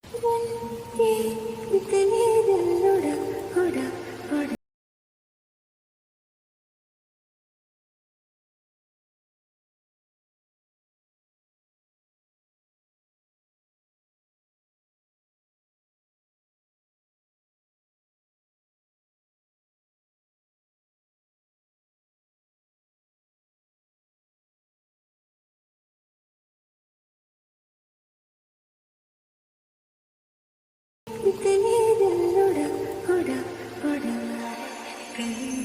के इतने दिल उड़ा उड़ा उड़ा इतने दिल उड़ा उड़ा उड़ा कहीं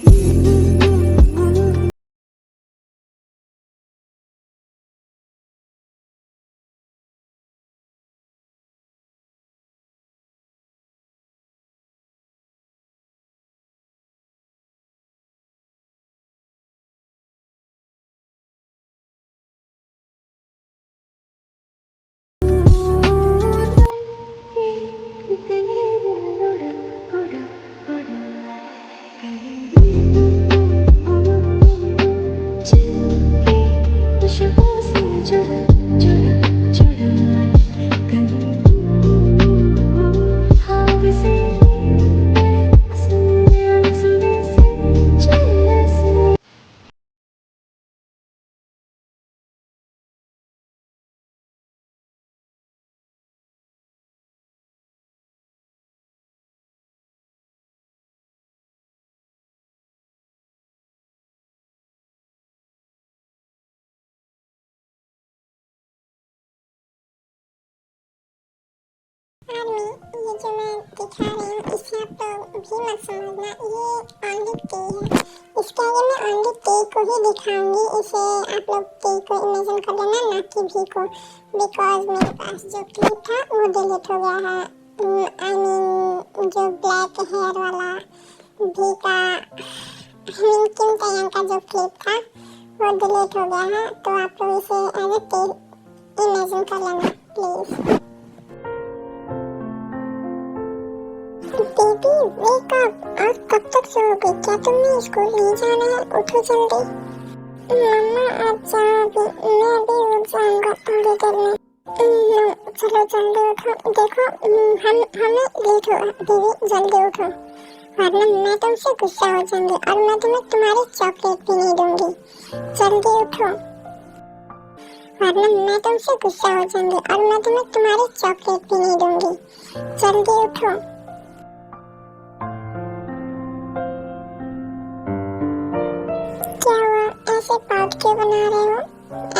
इतने दिल उड़ा उड़ा उड़ा कहीं खुशबू से जुड़ा जुड़ा जुड़ा कहीं हवा से सुन सुन से चला से आदमी ये जो मैं दिखा रही हूँ इसे आप लोग भी मत समझना, ये ओनली टी है। इसके आगे मैं ओनली टी को ही दिखाऊंगी, इसे आप लोग टी को इमेजिन कर लेना, ना कि भी को, बिकॉज मेरे पास जो क्लिप था वो डिलीट हो गया है। आई मीन जो ब्लैक हेयर वाला भी का किम तयंग का जो क्लिप था वो डिलीट हो गया है, तो आप लोग इसे एज ए टी इमेजिन कर लेना प्लीज। बेबी वेक अप, और कब तक सोओगे? क्या तुम्हें स्कूल नहीं जाना है? उठो जल्दी। मम्मा अच्छा मैं भी उठ जाऊंगा थोड़ी देर में। चलो जल्दी उठो, देखो हमें लेट हो, बेबी जल्दी उठो वरना मैं तुमसे गुस्सा हो जाऊंगी और मैं तुम्हें तुम्हारी चॉकलेट भी नहीं दूंगी। जल्दी उठो वरना मैं तुमसे गुस्सा हो जाऊंगी और मैं तुम्हें तुम्हारी चॉकलेट भी नहीं दूंगी। जल्दी उठो। क्या हुआ, ऐसे पाउट क्यों बना रहे हो?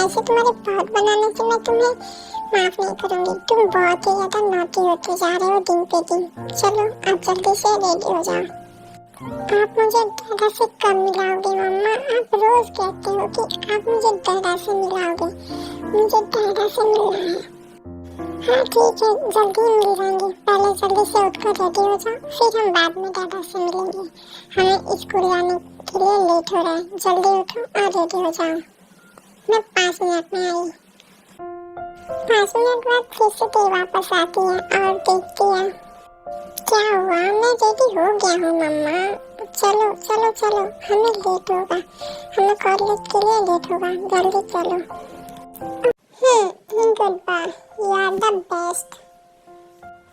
ऐसे तुम्हारे पाउट बनाने से मैं तुम्हें माफ नहीं करूंगी। तुम बहुत ही ज्यादा नॉटी होते जा रहे हो दिन पे दिन। चलो आप जल्दी से रेडी हो जाओ। आप मुझे दादा से कब मिलाओगे मम्मा? आप रोज कहते हो कि आप मुझे दादा से मिलाओगे, मुझे दादा से मिलना है। हाँ ठीक है, जल्दी मिल जाएंगे। पहले जल्दी से उठकर रेडी हो जाओ, फिर हम बाद में दादा से मिलेंगे। हमें स्कूल जाने के लिए लेट हो रहा है। जल्दी उठो और रेडी हो जाओ। मैं 5 मिनट में आई। 5 मिनट बाद फिर से टी वापस आती है और देखती है। क्या हुआ, मैं रेडी हो गया हूँ मम्मा। चलो चलो चलो, हमें लेट होगा, हमें कॉलेज के लिए लेट होगा, जल्दी चलो। Good bye, you are the best.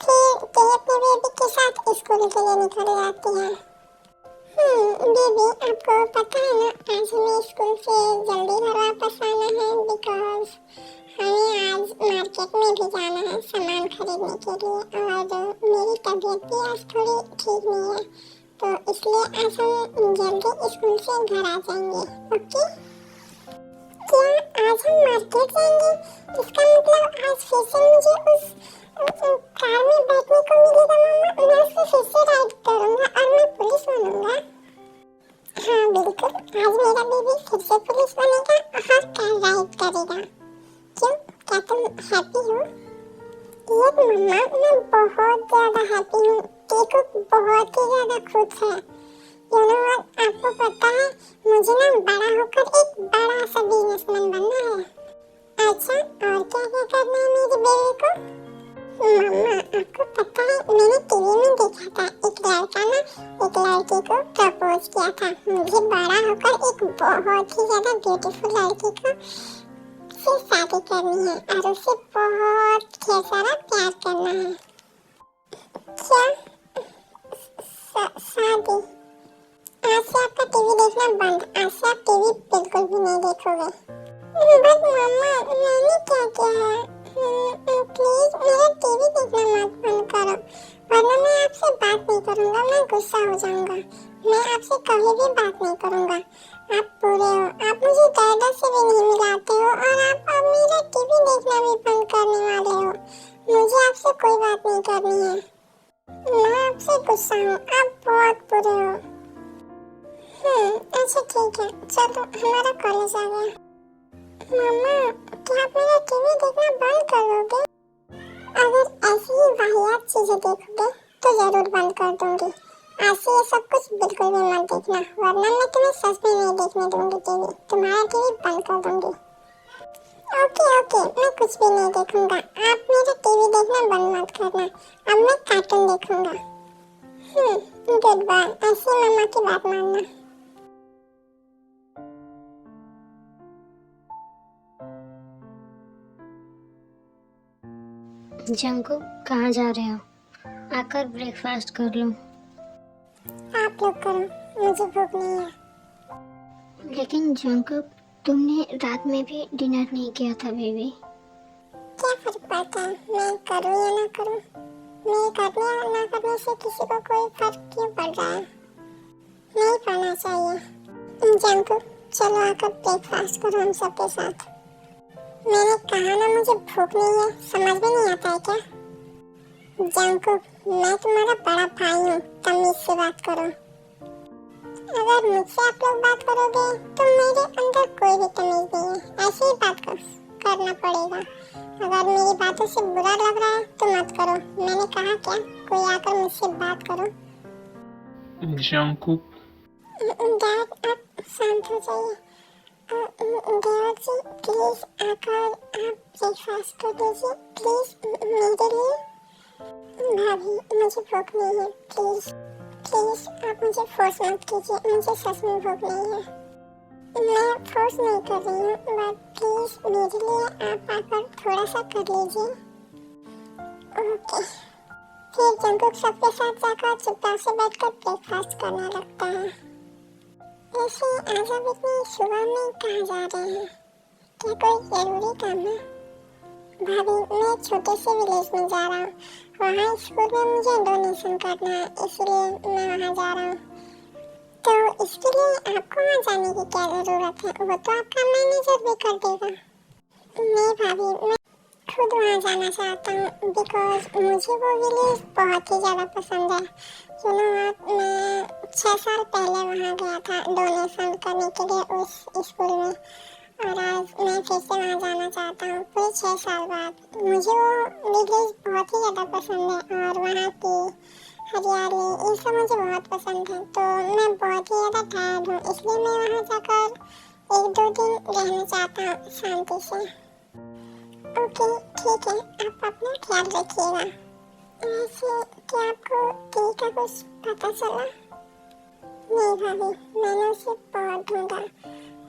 फिर टी अपने बेबी के साथ स्कूल के लिए निकल जाती है। बेबी आपको पता है ना, आज हमें स्कूल से जल्दी घर वापस आना है बिकॉज हमें आज मार्केट में भी जाना है सामान खरीदने के लिए और मेरी तबीयत भी आज थोड़ी ठीक नहीं है, तो इसलिए आज हम जल्दी स्कूल से घर आ जाएंगे। ओके? क्या आज हम मार्केट जाएंगे? इसका मतलब आज फिर से मुझे उस कार में बैठने को मिलेगा मम्मा। मैं उससे फिर से राइड करूंगा और मैं पुलिस बनूंगा। हाँ बिल्कुल, आज मेरा बेबी फिर से पुलिस बनेगा और कार राइड करेगा। क्यों, क्या तुम हैप्पी हो? यस मम्मा, मैं बहुत ज्यादा हैप्पी हूँ। टीकू बहुत ही ज्यादा खुश है। यू नो व्हाट, आपको पता है मुझे ना बड़ा होकर एक बड़ा सा बिजनेसमैन बनना है। अच्छा, और क्या क्या करना है मेरे बेबी को? मम्मा आपको पता है मैंने टीवी में देखा था, एक लड़का ना एक लड़की को प्रपोज किया था। मुझे बड़ा होकर एक बहुत ही ज्यादा ब्यूटीफुल लड़की को से शादी करनी है और उससे बहुत ढेर सारा प्यार करना है। गुस्सा हो जाऊंगा। मैं आपसे कभी भी बात नहीं करूंगा। आप बुरे हो, आप मुझे दर्द से भी नहीं मिलाते हो और आप अब मेरा टीवी देखना भी बंद करने वाले हो। मुझे आपसे कोई बात नहीं करनी है। मैं आपसे गुस्सा हूँ, आप बहुत बुरे हो। अच्छा ठीक है, चलो हमारा कॉलेज आ गया। मम्मा, क्या आप मेरा टीवी देखना बंद कर दोगे? अगर ऐसी ही वाहियात चीजें देखोगे तो जरूर बंद कर दूंगी। आज से ये सब कुछ बिल्कुल भी मत देखना, वरना मैं तुम्हें सच में नहीं देखने दूंगी टीवी। तुम्हारा टीवी बंद कर दूंगी। ओके ओके, मैं कुछ भी नहीं देखूंगा। आप मेरा टीवी देखना बंद मत करना। अब मैं कार्टून देखूंगा। Good bye. ऐसी मम्मा की बात मानना। जंकू, कहाँ जा रहे हो? आकर ब्रेकफास्ट कर लो। आप लोग करो, मुझे भूख नहीं है। लेकिन जंकू, तुमने रात में भी डिनर नहीं किया था बेबी। क्या फर्क पड़ता है मैं करूँ या ना करूँ? मेरे करने या ना करने से किसी को कोई फर्क क्यों पड़ रहा है? नहीं पड़ना चाहिए। जंकू, चलो आकर ब्रेकफास्ट करो हम सबके साथ। मैंने कहा ना मुझे भूख नहीं है, समझ में नहीं आता है क्या? जंकू, मैं तुम्हारा बड़ा भाई हूँ, तमीज से बात करो। अगर मुझसे आप लोग बात करोगे तो मेरे अंदर कोई भी तमीज नहीं है। ऐसे ही बात करना पड़ेगा। अगर मेरी बातों से बुरा लग रहा है तो मत करो। मैंने कहा क्या, कोई आकर मुझसे बात करो। जंकुक, डैड, आप शांत हो जाइए। डैड जी, प्लीज आकर आप ब्रेकफास्ट कर दीजिए प्लीज, मेरे लिए। भाभी, मुझे भूख नहीं है, प्लीज प्लीज आप मुझे फोर्स मत कीजिए, मुझे सच में भूख नहीं है। मैं फोर्स नहीं कर रही हूँ, बट प्लीज मेरे लिए आप आकर थोड़ा सा कर लीजिए। ओके। फिर जंकुक सबके साथ जाकर चुपचाप से बैठकर ब्रेकफास्ट करने लगता है। ऐसे आज आप इतनी सुबह में कहाँ जा रहे हैं? क्या कोई जरूरी काम है? भाभी, मैं एक छोटे से विलेज में जा रहा हूँ। वहाँ स्कूल में मुझे डोनेशन करना है, इसलिए मैं वहाँ जा रहा हूँ। तो इसके लिए आपको वहाँ जाने की क्या जरूरत है? वो तो आपका मैनेजर भी कर देगा। नहीं भाभी, मैं खुद वहाँ जाना चाहता हूँ बिकॉज मुझे वो विलेज बहुत ही ज़्यादा पसंद है। मैं 6 साल पहले वहाँ गया था डोनेशन करने के लिए उस स्कूल में, और आज मैं फिर से वहाँ जाना चाहता हूँ पूरे 6 साल बाद। मुझे वो विलेज बहुत ही ज़्यादा पसंद है और वहाँ की हरियाली ये सब मुझे बहुत पसंद है। तो मैं बहुत ही ज़्यादा टायर्ड हूँ, इसलिए मैं वहाँ जाकर 1-2 दिन रहना चाहता हूँ शांति से। ओके ठीक है, आप अपना ख्याल रखिएगा। वैसे क्या आपको टी का कुछ पता चला? नहीं भाभी, मैंने उसे बहुत ढूंढा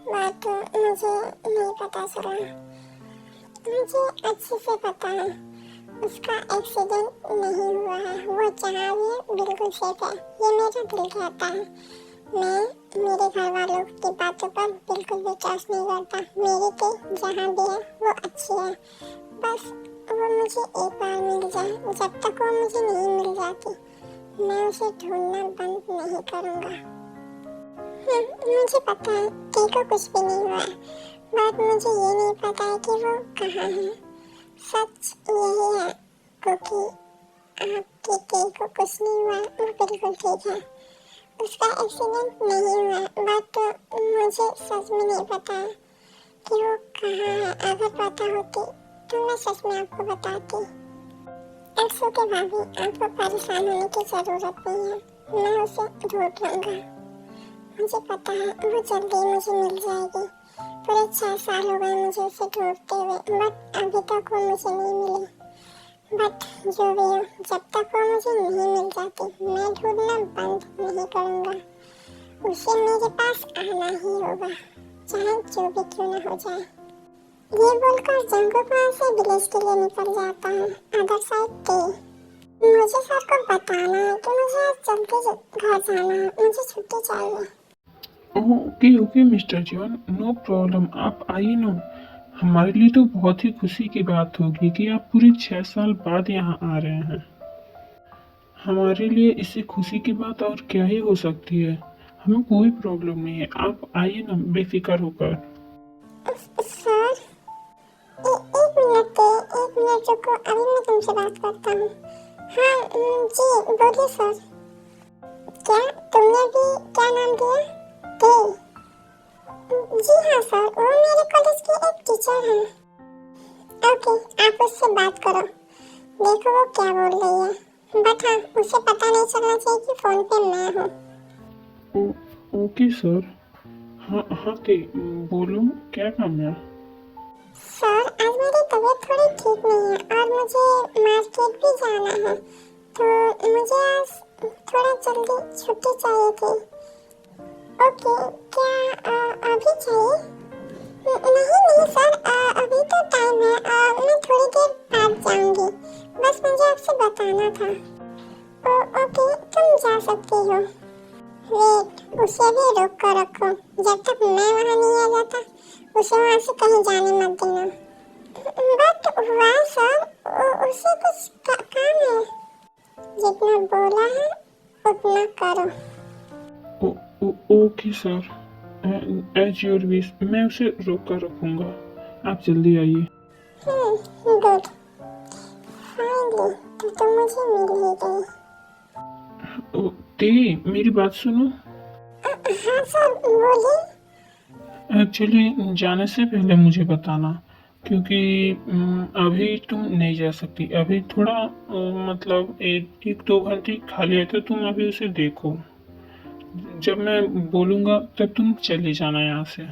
बट मुझे नहीं पता चला। मुझे अच्छे से पता है उसका एक्सीडेंट नहीं हुआ है, वो जहाँ भी है बिल्कुल सेफ है, ये मेरा दिल कहता है। मैं मेरे घर वालों की बातों पर बिल्कुल भी ट्रस्ट नहीं करता। मेरी टी जहाँ भी है वो अच्छी है, बस वो मुझे एक बार मिल जाए। जब तक वो मुझे नहीं मिल जाती मैं उसे ढूंढना बंद नहीं करूँगा। मुझे पता है टी को कुछ भी नहीं हुआ है, बट मुझे ये नहीं पता है कि वो कहाँ है। सच यही है क्योंकि आपकी टी को कुछ नहीं हुआ, वो बिल्कुल ठीक है। उसका एक्सीडेंट नहीं हुआ, बट मुझे सच में नहीं पता है कि वो कहाँ है। अगर पता होती तो मैं सच में आपको बताती। इट्स ओके भाभी, आपको परेशान होने की जरूरत नहीं है, मैं उसे ढूंढ लूँगा। मुझे पता है वो जल्दी मुझे मिल जाएगी। पूरे 6 साल हो गए मुझे उसे ढूंढते हुए, बट अभी तक वो मुझे नहीं मिली। बट जो भी हो, जब तक वो मुझे नहीं मिल जाती मैं ढूंढना बंद नहीं करूँगा। उसे मेरे पास आना ही होगा, चाहे जो भी क्यों न हो जाए। ये बोलकर जंकुक वहाँ से विलेज के लिए निकल जाता है। अदर साइड टी, मुझे सर को बताना है कि मुझे आज जल्दी घर जाना है, मुझे छुट्टी चाहिए। Okay okay mister John, no problem, आप आइए ना। हमारे लिए तो बहुत ही खुशी की बात होगी कि आप पूरे 6 साल बाद यहाँ आ रहे हैं। हमारे लिए इससे खुशी की बात और क्या ही हो सकती है। हमें कोई प्रॉब्लम नहीं है, आप आइए ना बेफिक्र होकर। सर, एक मिनट रुको, अभी मैं तुमसे बात करता हूँ। हाँ जी, बोलिए सर। क्या तुमने भी क्या नाम दिया? दे। जी हाँ सर, वो मेरे कॉलेज की एक टीचर है। ओके, आप उससे बात करो, देखो वो क्या बोल रही है। बट हाँ, उसे पता नहीं चलना चाहिए कि फोन पे मैं हूँ। Okay sir. हाँ हाँ के बोलो, क्या काम है? सर, आज मेरी तबीयत थोड़ी ठीक नहीं है और मुझे मार्केट भी जाना है, तो मुझे आज थोड़ा जल्दी छुट्टी चाहिए थी। ओके, क्या अभी चाहिए? नहीं सर, अभी तो टाइम है, मैं थोड़ी देर बाद जाऊंगी। बस मुझे आपसे बताना था। ओके, तुम जा सकती हो। वेट, उसे भी रोक कर रखो, जब तक मैं वहाँ नहीं आ जाता उसे वहाँ से कहीं जाने मत देना। बट वाह सर, उसे कुछ काम है। जितना बोला है उतना करो। Okay sir, as your wish, मैं उसे रोक कर रखूंगा। आप जल्दी आइए। गुड, फाइनली तो मुझे मिल ही गई। ते मेरी बात सुनो। हाँ सर, बोलिए। एक्चुअली जाने से पहले मुझे बताना, क्योंकि अभी तुम नहीं जा सकती। अभी थोड़ा मतलब एक दो घंटे खाली है, तो तुम अभी उसे देखो। जब मैं बोलूँगा तब तुम चले जाना यहाँ से।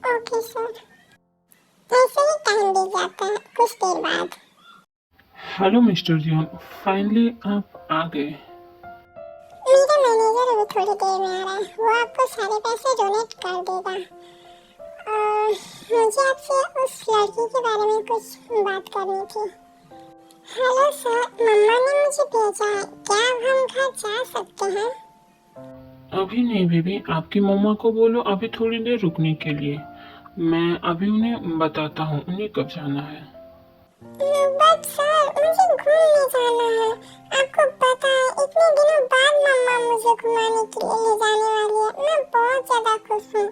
ओके सर, ऐसे ही टाइम बीत जाता है कुछ देर बाद। हेलो मिस्टर जियोन, फाइनली आप आ गए। मेरा मैनेजर अभी थोड़ी देर में आ रहा है, वो आपको सारे पैसे डोनेट कर देगा। मुझे आपसे उस लड़की के बारे में कुछ बात करनी थी। हेलो सर, मम्मा ने मुझे भेजा है, क्या हम घर जा सकते हैं? अभी नहीं बेबी, आपकी मम्मा को बोलो अभी थोड़ी देर रुकने के लिए। मैं अभी उन्हें बताता हूँ उन्हें कब जाना है। बट सर, मुझे घूमने जाना है। आपको पता है, इतने दिनों बाद मम्मा मुझे घुमाने के लिए ले जाने वाली है। मैं बहुत ज्यादा खुश हूँ।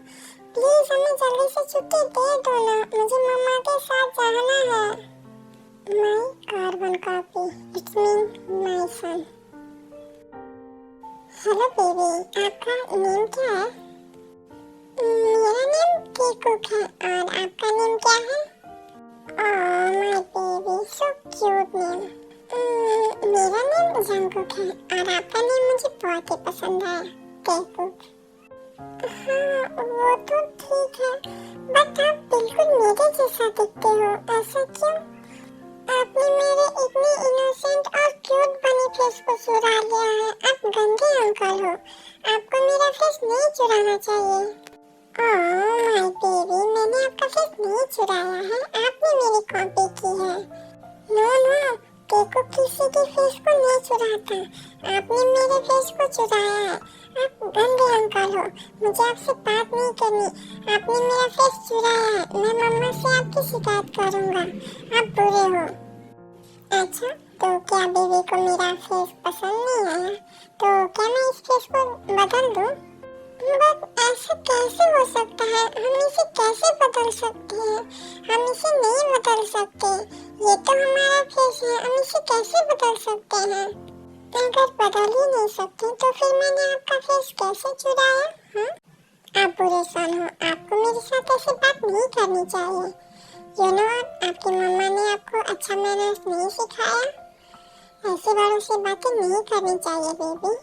प्लीज हमें जल्दी से छुट्टी दे दो ना, मुझे मम्मा के साथ जाना है। My carbon copy, it's mean my son. Hello baby, आपका नेम क्या है? मेरा नेम केकुक है, और आपका नेम क्या है? Oh my baby, so cute name. मेरा नेम जंगकुक है, और आपका नेम मुझे बहुत ही पसंद है, केकुक। हाँ, वो तो ठीक है, बट आप बिल्कुल मेरे जैसा दिखते हो, ऐसा क्यों? आपने मेरे इतने इनोसेंट और क्यूट बने फेस को चुरा लिया है। आप गंदे अंकल हो, आपको मेरा फेस नहीं चुराना चाहिए। ओह माय बेबी, मैंने आपका फेस नहीं चुराया है, आपने मेरी कॉपी की है। नो नो, केको किसी के फेस को नहीं चुराता, आपने मेरे फेस को चुराया है। आप गंदे अंकल हो, मुझे आपसे बात नहीं करनी, आपने मेरा फेस चुराया है। मैं मम्मा से आपकी शिकायत करूंगा, आप बुरे हो। अच्छा, तो क्या बेबी को मेरा फेस पसंद नहीं आया? तो क्या मैं इस फेस को बदल दूं? बट ऐसा कैसे हो सकता है? हम इसे कैसे बदल सकते हैं? हम इसे नहीं बदल सकते, ये तो हमारा फेस है, हम इसे कैसे बदल सकते हैं? अगर बदल ही नहीं सकते तो फिर मैंने आपका फेस कैसे चुराया? हाँ, आप बुरे सन हो, आपको मेरे साथ ऐसे बात नहीं करनी चाहिए। यू नो, आपकी मम्मा ने आपको अच्छा मैनर्स नहीं सिखाया, ऐसे बड़ों से बातें नहीं करनी चाहिए baby.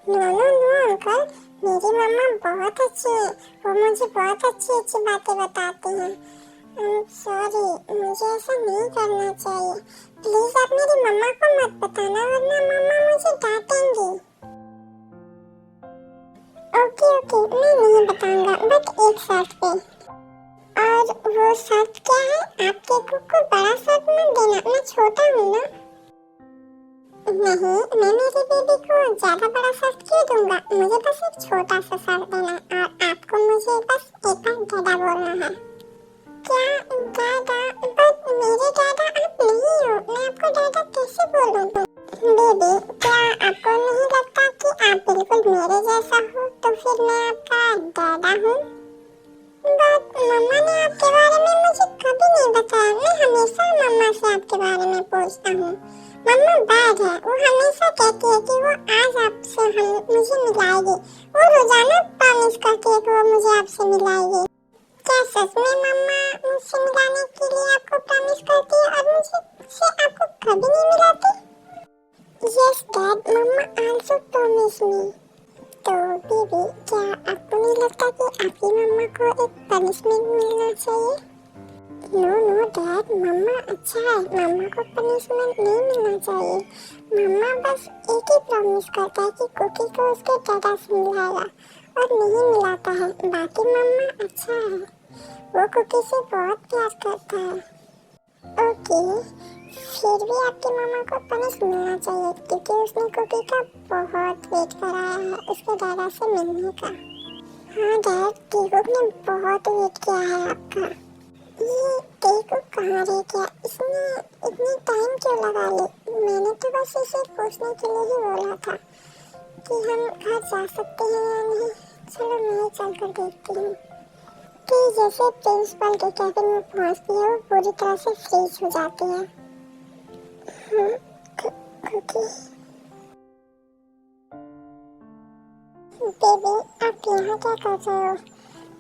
No no no uncle, मेरी मम्मा बहुत अच्छी है, वो मुझे बहुत अच्छी अच्छी बातें बताती हैं। सॉरी, मुझे ऐसा नहीं करना चाहिए। प्लीज आप मेरी मम्मा को मत बताना, वरना मम्मा मुझे डांटेंगी। ओके ओके, मैं नहीं बताऊंगा, बट एक शर्त पे। और वो शर्त क्या है? आपके को बड़ा शर्त मत देना, मैं छोटा हूँ ना। नहीं, मैं मेरी बेबी को ज्यादा बड़ा शर्ट क्यों दूंगा? मुझे बस एक छोटा सा शर्ट देना, और आपको मुझे बस एक बार दादा बोलना है। क्या दादा? बट मेरे दादा आप नहीं हो, मैं आपको दादा कैसे बोलूं? बेबी, क्या आपको नहीं लगता कि आप बिल्कुल मेरे जैसा हो? तो फिर मैं आपका दादा हूँ। बट मम्मा ने आपके बारे में मुझे कभी नहीं बताया। मैं हमेशा मम्मा से आपके बारे में पूछता हूँ। मम्मा बैड है, वो हमेशा कहती है कि वो आज आपसे मुझे मिलाएगी। वो रोजाना प्रॉमिस करती है कि वो मुझे आपसे मिलाएगी। क्या सच में मम्मा मुझसे मिलाने के लिए आपको प्रॉमिस करती है और मुझसे आपको कभी नहीं मिलाती? Yes, Dad, Mama also promised me. तो बेबी, क्या आपको नहीं लगता कि आपकी मम्मा को एक पनिशमेंट मिलना चाहिए? नो डैड, मम्मा अच्छा है, मम्मा को पनिशमेंट नहीं मिलना चाहिए। मम्मा बस एक ही प्रॉमिस करता है कि कुकी को उसके दादा से मिलाएगा और नहीं मिलाता है। बाकी मम्मा अच्छा है, वो कुकी से बहुत प्यार करता है। ओके, फिर भी आपकी मम्मा को पनिश मिलना चाहिए क्योंकि उसने कुकी का बहुत वेट कराया है उसके दादा से मिलने का। हाँ डैड, टीकुक ने बहुत वेट किया है आपका। ये टीकुक कहाँ रह गया? इसने इतनी टाइम क्यों लगा ली? मैंने तो बस इसे पूछने के लिए ही बोला था कि हम घर जा सकते हैं या नहीं। चलो मैं चल कर देखती हूँ। कि जैसे प्रिंसिपल के कैबिन में पहुंचती है वो पूरी तरह से फ्रीज हो जाती है। कुकी बेबी, आप यहाँ क्या कर रहे हो?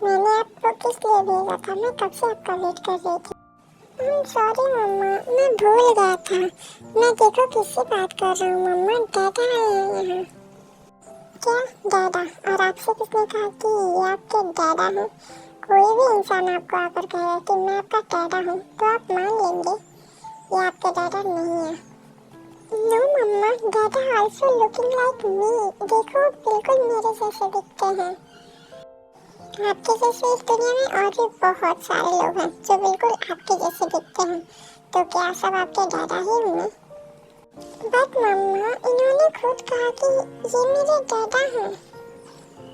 मैंने आपको किस लिए भेजा था? मैं कब से आपका वेट कर रही थी। सॉरी मम्मा, मैं भूल गया था। मैं देखो किससे बात कर रहा हूँ। मम्मा, दादा है यहाँ। क्या दादा? और आपसे किसने कहा कि ये आपके दादा हैं? कोई भी इंसान आपको आकर कहेगा कि मैं आपका दादा हूँ तो आप मान लेंगे ये आपके दादा नहीं है। नो मम्मा, दादा आल्सो लुकिंग लाइक मी। देखो, बिल्कुल मेरे जैसे दिखते हैं। आपके जैसे इस दुनिया में और भी बहुत सारे लोग हैं जो बिल्कुल आपके जैसे दिखते हैं। तो क्या सब आपके दादा ही होंगे? बट मम्मा, इन्होंने खुद कहा कि ये मेरे दादा हैं।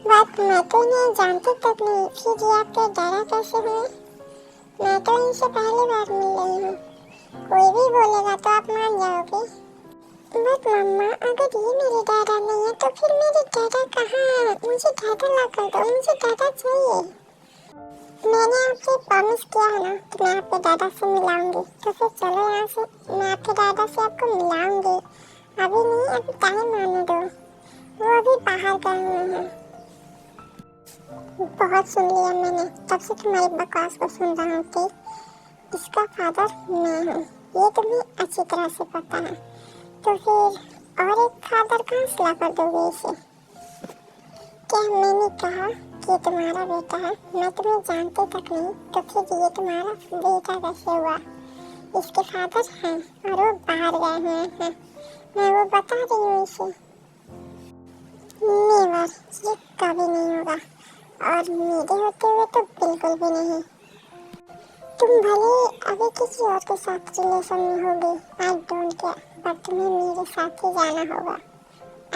बट मैं तो इन्हें जानती तक नहीं, फिर ये आपके दादा कैसे हुए? मैं तो इनसे पहली बार मिल रही हूँ। कोई भी बोलेगा तो आप मान जाओगे। बट मम्मा, अगर ये मेरे दादा नहीं है तो फिर मेरे दादा कहाँ है? मुझे दादा ला कर दो, मुझे दादा चाहिए। मैंने आपसे प्रॉमिस किया है ना कि मैं आपके दादा से मिलाऊंगी, तो फिर चलो यहाँ से, मैं आपके दादा से आपको मिलाऊंगी। अभी नहीं, अभी टाइम आने दो, वो अभी बाहर गए हुए हैं। बहुत सुन लिया मैंने, तब से तुम्हारी बकवास को सुन रहा हूँ कि इसका फादर मैं हूँ, ये तुम्हें अच्छी तरह से पता है। तो फिर और एक फादर कहाँ से ला कर दोगे इसे? क्या मैंने कहा कि तुम्हारा बेटा है? मैं तुम्हें जानते तक नहीं, तो फिर ये तुम्हारा बेटा कैसे हुआ? इसके फादर हैं और वो बाहर गए हुए हैं, मैं वो बता रही हूँ इसे। नेवर, ये कभी नहीं होगा और मेरे होते हुए तो बिल्कुल भी नहीं। तुम भले अभी किसी और के साथ रिलेशन में होगी, आई डोंट केयर, बट तुम्हें मेरे साथ ही जाना होगा।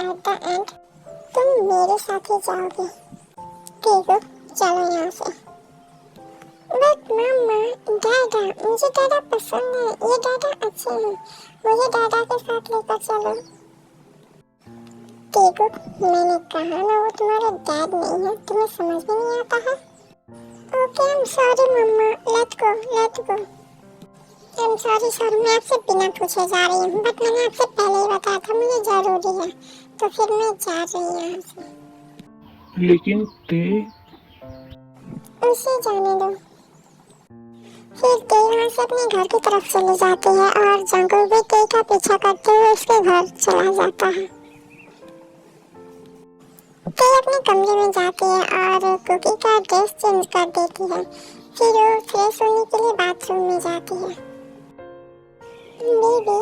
एट द एंड तुम मेरे साथ ही जाओगे। ठीक है, चलो यहाँ से। बट मम्मा, दादा, मुझे दादा पसंद है, ये दादा अच्छे हैं, मुझे दादा के साथ लेकर चलो। ठीक है, मैंने कहा ना वो तुम्हारे डैड नहीं है, तुम्हें समझ में नहीं आता है। Okay, I am sorry mamma, let go, let go. I am sorry sir, मैं आपसे बिना पूछे जा रही हूँ, बट मैंने आपसे पहले ही बताया था मुझे जरूरी है, तो फिर मैं जा रही हूँ यहाँ से। लेकिन ते उसे जाने दो। फिर ते यहाँ से अपने घर की तरफ चली जाती है और जंगल भी ते का पीछा करते हुए उसके घर चला जाता है। ते अपने कमरे में जाती है और कुकी का ड्रेस चेंज कर देती है। फिर वो फ्रेश होने के लिए बाथरूम में जाती है। बेबी,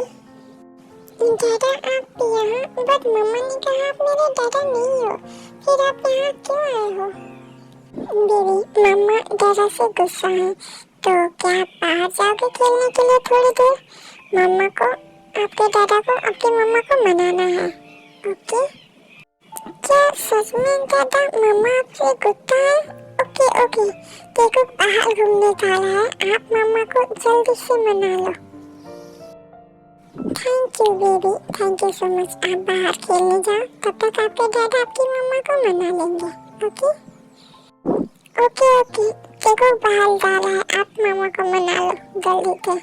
दादा आप यहाँ? बट मम्मा ने कहा आप मेरे दादा नहीं हो, फिर आप यहाँ क्यों आए हो? बेबी, मम्मा दादा से गुस्सा है, तो क्या आप बाहर जाओगे खेलने के लिए थोड़ी देर? मम्मा को, आपके दादा को आपकी मम्मा को मनाना है, ओके? क्या सच में दादा मम्मा आपसे गुस्सा है? ओके ओके, देखो बाहर घूमने जा रहा है, आप मम्मा को जल्दी से मना लो। Thank you baby, thank you so much. आप बाहर खेलने जाओ, तब तक आपके डैड आपकी मम्मा को मना लेंगे। Okay okay okay. टेको बाहर जा रहा है, आप मामा को मना लो जल्दी से।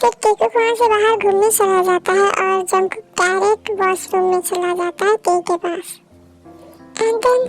फिर टेको वहाँ से बाहर घूमने चला जाता है और जंकुक डायरेक्ट वॉशरूम में चला जाता है टे के पास। एंड देन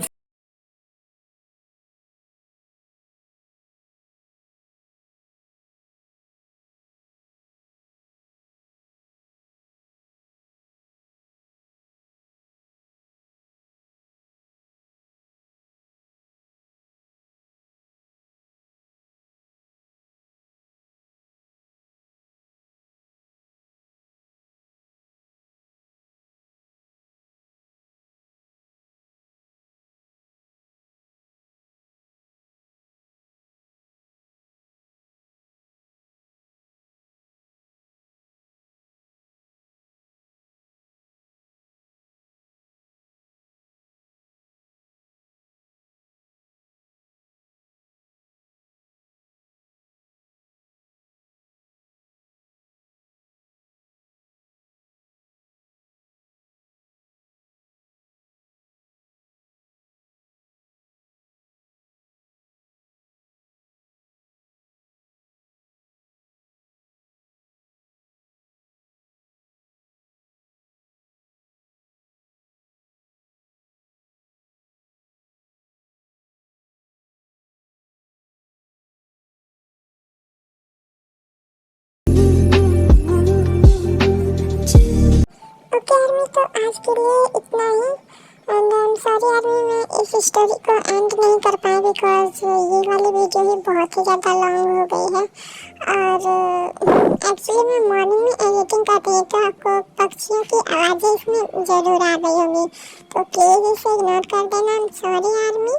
ओके आर्मी, तो आज के लिए इतना ही। And I am sorry army, मैं इस स्टोरी को एंड नहीं कर पाई बिकॉज ये वाली वीडियो ही बहुत ही ज़्यादा लॉन्ग हो गई है। और एक्चुअली मैं मॉर्निंग में एडिटिंग करती हूँ तो आपको पक्षियों की आवाज़ें इसमें ज़रूर आ गई होगी, तो प्लीज़ इसे इग्नोर कर देना। आई एम सॉरी आर्मी।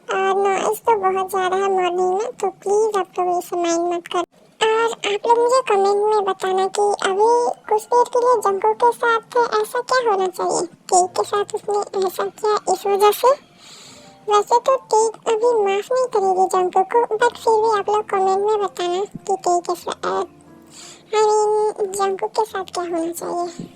और नॉइज़ तो बहुत ज़्यादा है मॉर्निंग में, तो प्लीज़ आप लोग इसे माइंड मत कर। और आप लोग मुझे कमेंट में बताना कि अभी कुछ देर के लिए जंकुक के साथ ऐसा क्या होना चाहिए। टेक के साथ उसने ऐसा किया इस वजह से। वैसे तो टेक अभी माफ नहीं करेगी जंकुक को, बट फिर भी आप लोग कमेंट में बताना कि टेक के साथ जंकुक के साथ क्या होना चाहिए।